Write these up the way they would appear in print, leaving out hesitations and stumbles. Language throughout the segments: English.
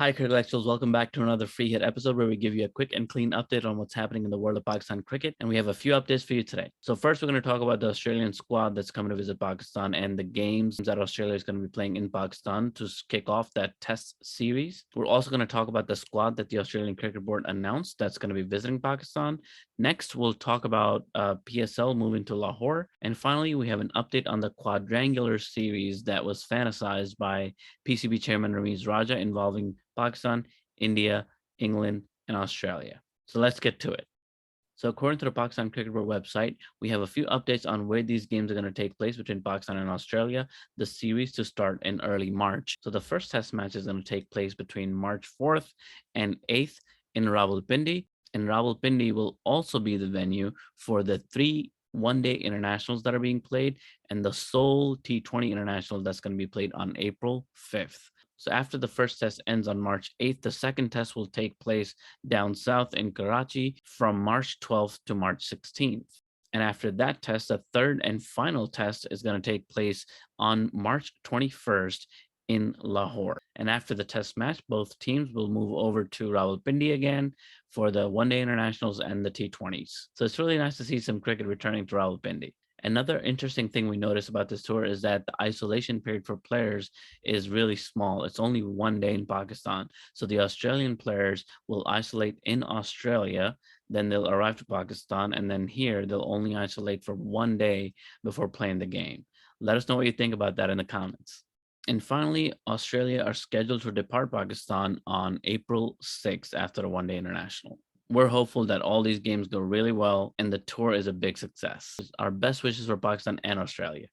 Hi, Crickellectuals. Welcome back to another free hit episode where we give you a quick and clean update on what's happening in the world of Pakistan cricket. And we have a few updates for you today. So first, we're going to talk about the Australian squad that's coming to visit Pakistan and the games that Australia is going to be playing in Pakistan to kick off that test series. We're also going to talk about the squad that the Australian Cricket Board announced that's going to be visiting Pakistan. Next, we'll talk about PSL moving to Lahore. And finally, we have an update on the Quadrangular series that was fantasized by PCB chairman Ramiz Raja involving Pakistan, India, England, and Australia. So let's get to it. So according to the Pakistan Cricket Board website, we have a few updates on where these games are going to take place between Pakistan and Australia, the series to start in early March. So the first test match is going to take place between March 4th and 8th in Rawalpindi, and Rawalpindi will also be the venue for the 3 one-day internationals that are being played and the sole T20 international that's going to be played on April 5th. So after the first test ends on March 8th, the second test will take place down south in Karachi from March 12th to March 16th. And after that test, the third and final test is going to take place on March 21st in Lahore. And after the test match, both teams will move over to Rawalpindi again for the one-day internationals and the T20s. So it's really nice to see some cricket returning to Rawalpindi. Another interesting thing we notice about this tour is that the isolation period for players is really small. It's only one day in Pakistan. So the Australian players will isolate in Australia, then they'll arrive to Pakistan, and then here they'll only isolate for one day before playing the game. Let us know what you think about that in the comments. And finally, Australia are scheduled to depart Pakistan on April 6th after a one-day international. We're hopeful that all these games go really well and the tour is a big success. Our best wishes for Pakistan and Australia.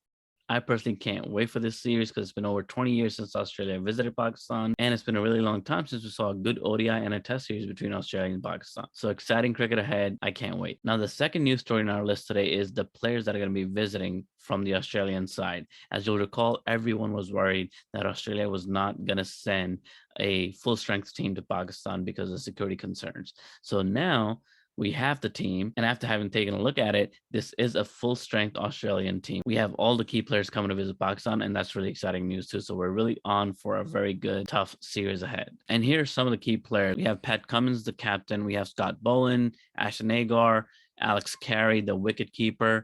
I personally can't wait for this series because it's been over 20 years since Australia visited Pakistan, and it's been a really long time since we saw a good ODI and a test series between Australia and Pakistan. So exciting cricket ahead. I can't wait. Now, the second news story on our list today is the players that are going to be visiting from the Australian side. As you'll recall, everyone was worried that Australia was not going to send a full strength team to Pakistan because of security concerns. So now we have the team, and after having taken a look at it, this is a full-strength Australian team. We have all the key players coming to visit Pakistan, and that's really exciting news too. So we're really on for a very good, tough series ahead. And here are some of the key players. We have Pat Cummins, the captain. We have Scott Bowen, Ashton Agar, Alex Carey, the wicketkeeper,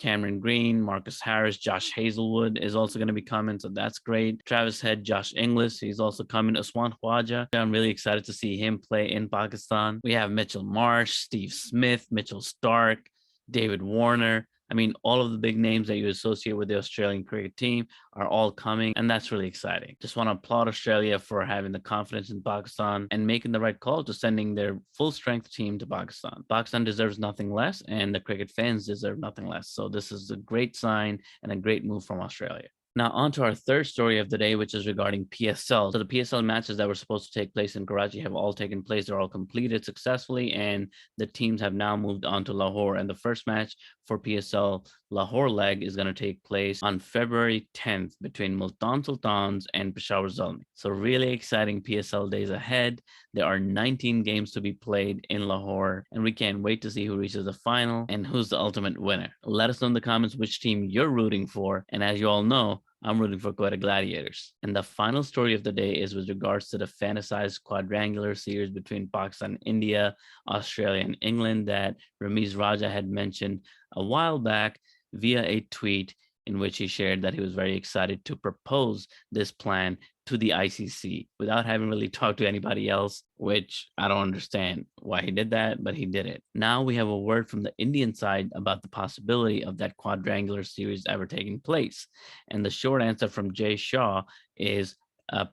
Cameron Green, Marcus Harris, Josh Hazelwood is also going to be coming, so that's great. Travis Head, Josh Inglis, he's also coming. Usman Khwaja, I'm really excited to see him play in Pakistan. We have Mitchell Marsh, Steve Smith, Mitchell Stark, David Warner. I mean, all of the big names that you associate with the Australian cricket team are all coming, and that's really exciting. Just want to applaud Australia for having the confidence in Pakistan and making the right call to sending their full-strength team to Pakistan. Pakistan deserves nothing less, and the cricket fans deserve nothing less. So this is a great sign and a great move from Australia. Now, on to our third story of the day, which is regarding PSL. So the PSL matches that were supposed to take place in Karachi have all taken place. They're all completed successfully, and the teams have now moved on to Lahore. And the first match for PSL Lahore leg is going to take place on February 10th between Multansultans and peshawarzalmi. So really exciting PSL days ahead. There are 19 games to be played in Lahore, and we can't wait to see who reaches the final and who's the ultimate winner. Let us know in the comments which team you're rooting for, and as you all know, I'm rooting for quettagladiators. And the final story of the day is with regards to the fantasized quadrangular series between Pakistan, India, Australia, and England that Ramiz Raja had mentioned a while back via a tweet in which he shared that he was very excited to propose this plan to the ICC without having really talked to anybody else, which I don't understand why he did that, but he did it. Now we have a word from the Indian side about the possibility of that quadrangular series ever taking place. And the short answer from Jay Shah is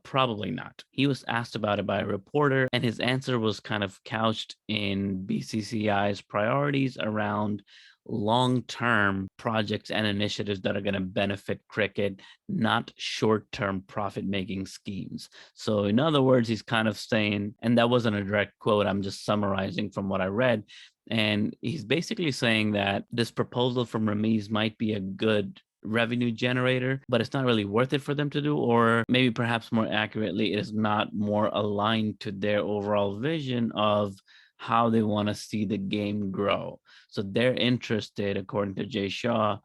probably not. He was asked about it by a reporter, and his answer was kind of couched in BCCI's priorities around long-term projects and initiatives that are going to benefit cricket, not short-term profit-making schemes. So in other words, he's kind of saying, and that wasn't a direct quote, I'm just summarizing from what I read, and he's basically saying that this proposal from Ramiz might be a good revenue generator, but it's not really worth it for them to do, or maybe perhaps more accurately, it is not more aligned to their overall vision of how they want to see the game grow. So they're interested, according to Jay Shah,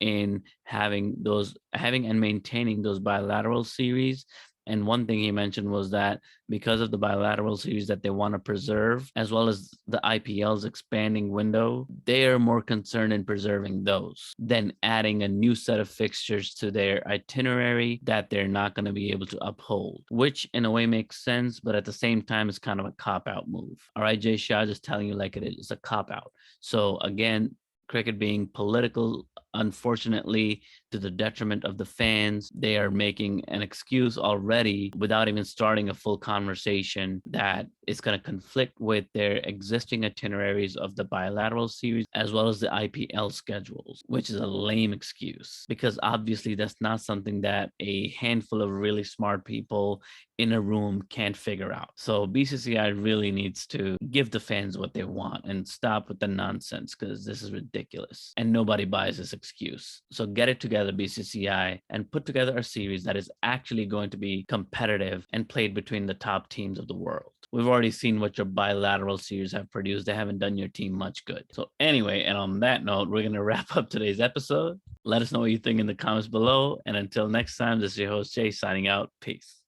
in having and maintaining those bilateral series And one thing he mentioned was that because of the bilateral series that they want to preserve, as well as the IPL's expanding window, they are more concerned in preserving those than adding a new set of fixtures to their itinerary that they're not going to be able to uphold, which in a way makes sense, but at the same time, it's kind of a cop-out move. All right, Jay Shah, just telling you like it is. It's a cop-out. So again, cricket being political, unfortunately, to the detriment of the fans, they are making an excuse already without even starting a full conversation that is going to conflict with their existing itineraries of the bilateral series as well as the IPL schedules, which is a lame excuse because obviously that's not something that a handful of really smart people in a room can't figure out. So BCCI really needs to give the fans what they want and stop with the nonsense because this is ridiculous and nobody buys this excuse. So get it together, BCCI, and put together a series that is actually going to be competitive and played between the top teams of the world. We've already seen what your bilateral series have produced. They haven't done your team much good. So anyway, and on that note, we're going to wrap up today's episode. Let us know what you think in the comments below. And until next time, this is your host, Jay, signing out. Peace.